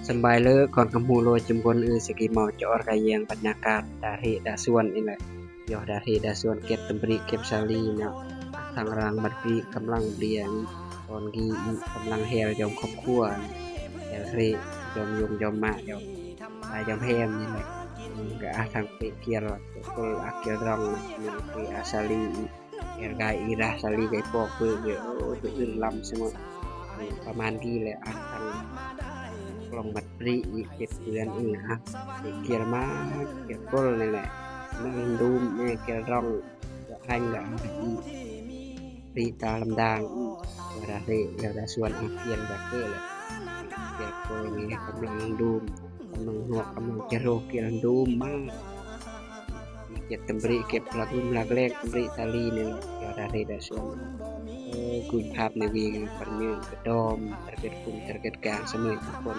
Sembah le kon kamu lo jempon segi mau cor kayang penyakat dari dasuan ini yo dari dasuan ket tembri ket sali naทางรางบัดปีกำลังเรียนตอนกีกำลังแฮวจอมครอบครัวแฮวเรจอมยมจอมมาจอมตายจอมแฮมนี่แหละก็อาทางเปเกียรก็อาเกียรองนี่คืออาซาลีแฮวกายอีราซาลีไกปอกเพื่อเดี๋ยวตัวอื่นลำสมประมาณที่แหละอาทางกล่องบัดปีเก็บเพื่อนฮะเกียรมาเกียรก้นนี่แหละนั่งดูแม่เกียรองให้กับปีตาลำดางdari dasuan apian bake lah biar kau ni kembang dum kembang huak kembang jeruk kembang dum mah ket tembri ket lagu laglek tembri tali ni dari dasuan kuyภาพในวีกันปันยืนกระดอมtarget กลางเสมอทุกคน